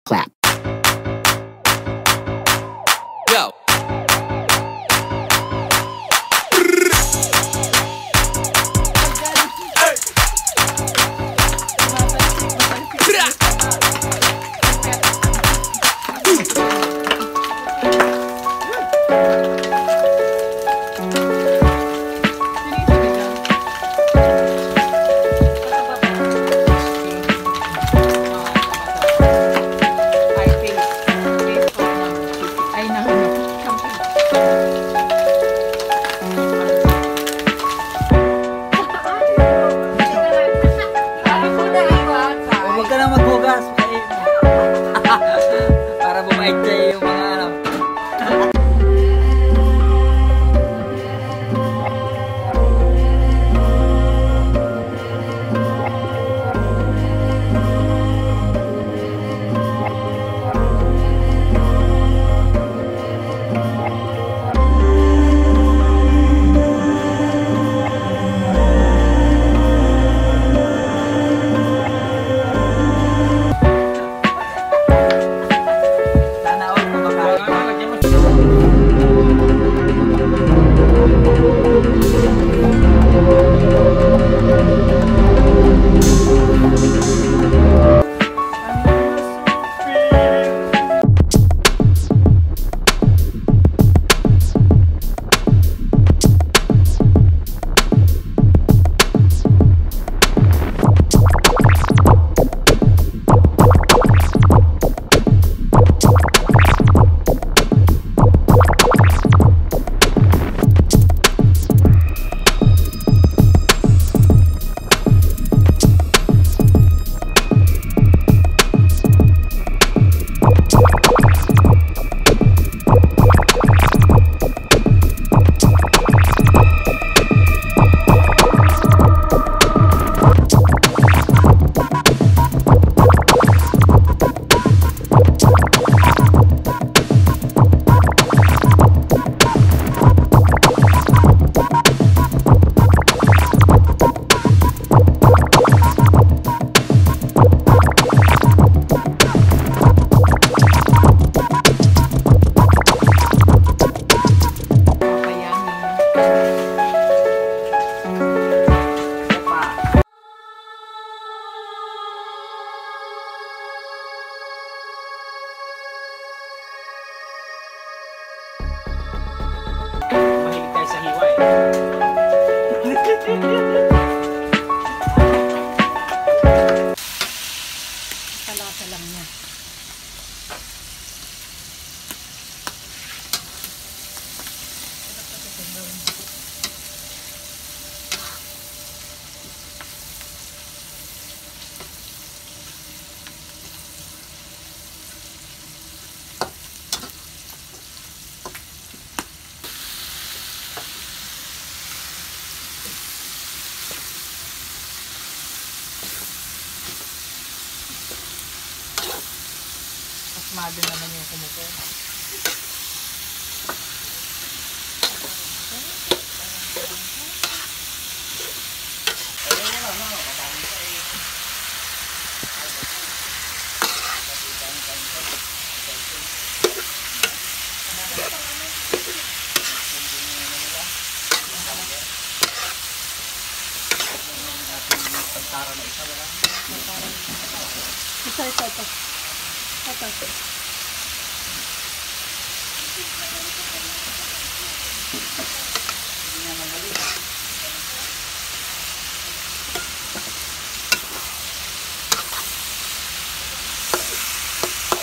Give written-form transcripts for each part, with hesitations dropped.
clap. Yo. Para bumait sa'yo yung mga ano. Palasa lang niya. Asmado naman yung kumukuha. Ito.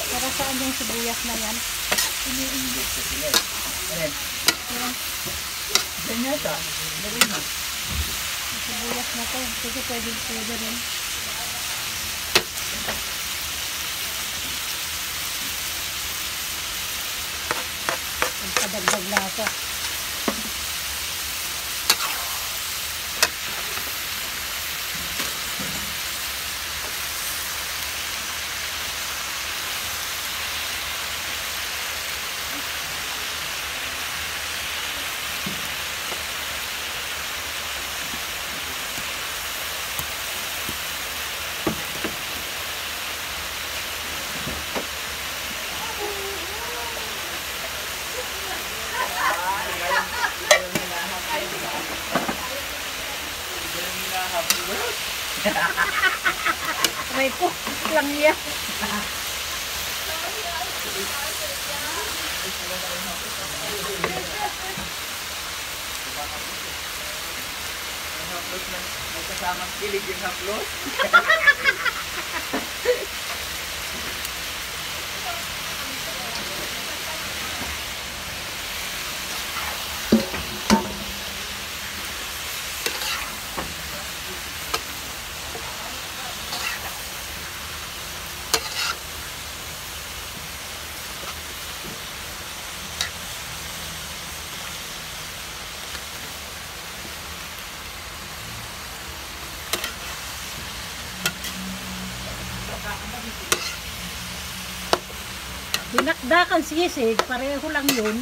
Para saan yung sibuyas na yan? Ini-inggit sa sila eh. Ayan. Ganyan ito. Galing mo. Sibuyas na to. Sige, pwede rin. Pagpadagdag na ito. Aray ko, lang yan. May kasamang kilig yung haplos. Dinakdakan sisig, pareho lang yun.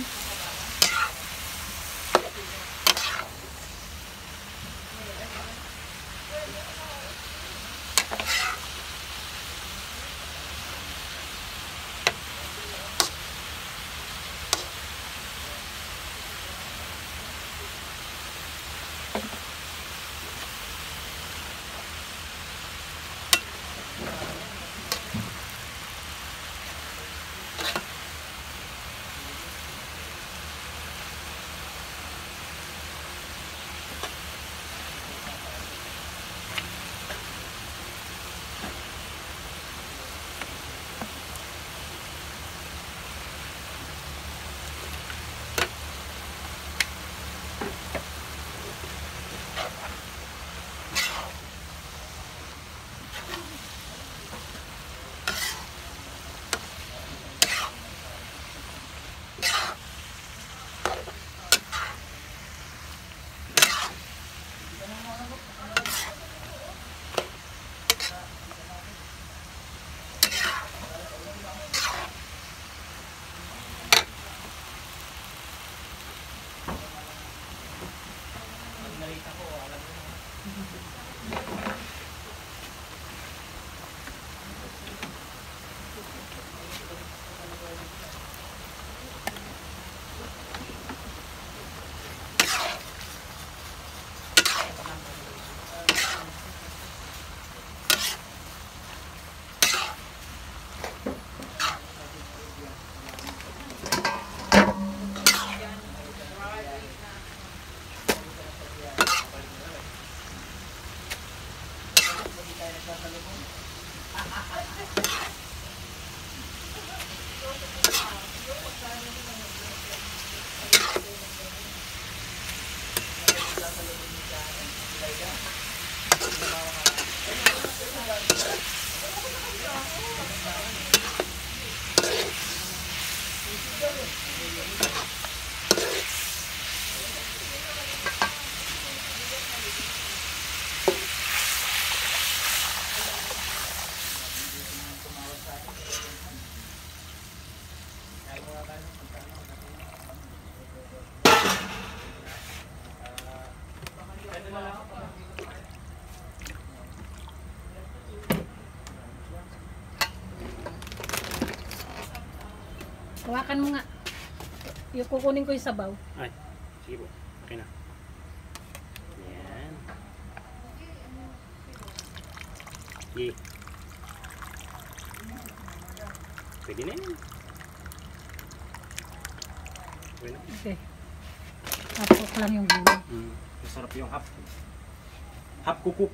Hawakan mo nga. Yung kukunin ko yung sabaw. Ay, sige po. Okay na. Yan. Yay. Pwede na yan. Okay na. Okay. Tapos lang yung gulay. Masarap yung hap. Hap kukuk.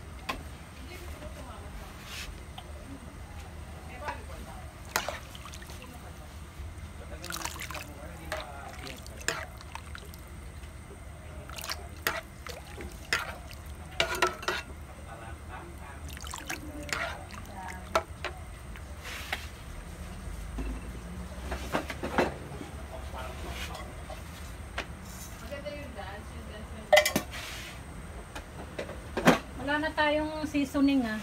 Wala na tayong seasoning ah.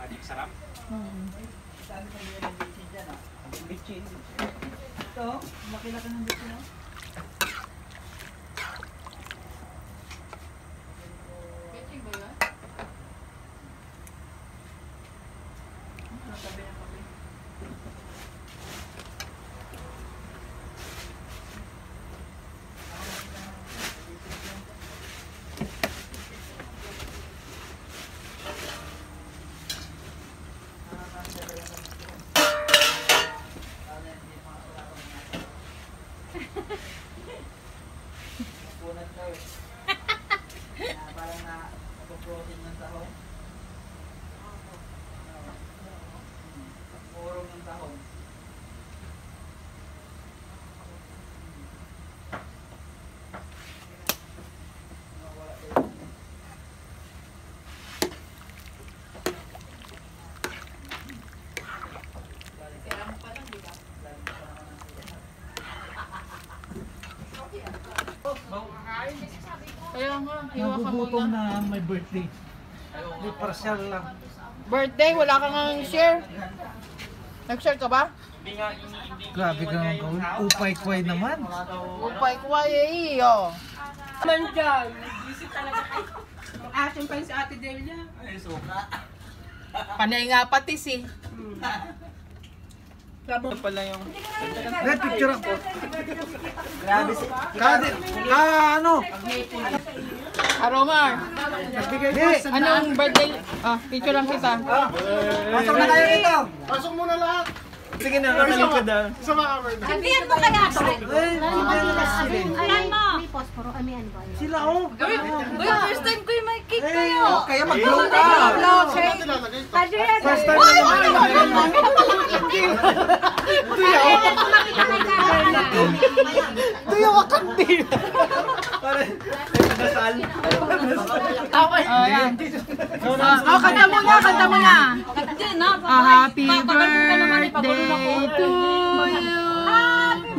Magic sarap. Sabi ko yung bitchin dyan ah. Bitchin. Ito, makilala ka ng bitchin ah. Bitchin ba yun? Sabi na kami. nagugutom na may birthday. May partial lang. Birthday, wala kang share. Nag-share ka ba? Grabe ka naman gawin. Upay-kway naman. Upay ko ay iyo. Man dyan. Visit talaga kayo. Action pa si Ate Delia. Panay nga patis eh. Sabi pala yung... Red picture ako. Grabe si... Ano? Aromar, Nagbigay ko sa... anong birthday? Picture lang kita. Pasok na kayo dito. Pasok mo na lahat. Sige na, kamaling ko daw. Sama ka, Merda. Sabihan mo kaya to. Ayan mo. May posporo, ano yan ba? Sila oh. Uy, first time ko yung may cake kayo. Kaya mag-blow ka. First time na naman. Tuyo ka kantin. Ayan. Kanta muna, kanta muna. Happy birthday to you.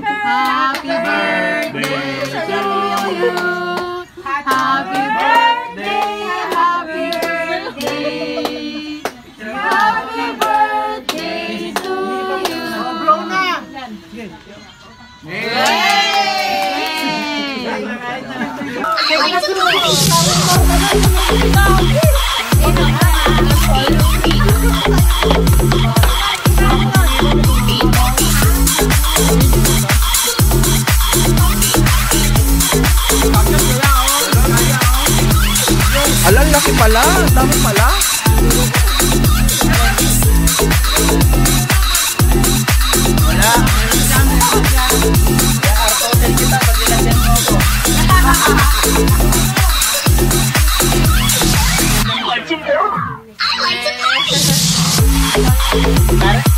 Happy birthday to you. Happy birthday, happy birthday. Happy birthday to you. Blow na. Alam, laki pala. Dami pala. Wala. Artotel kita pag nilagyan mo ako. Ay,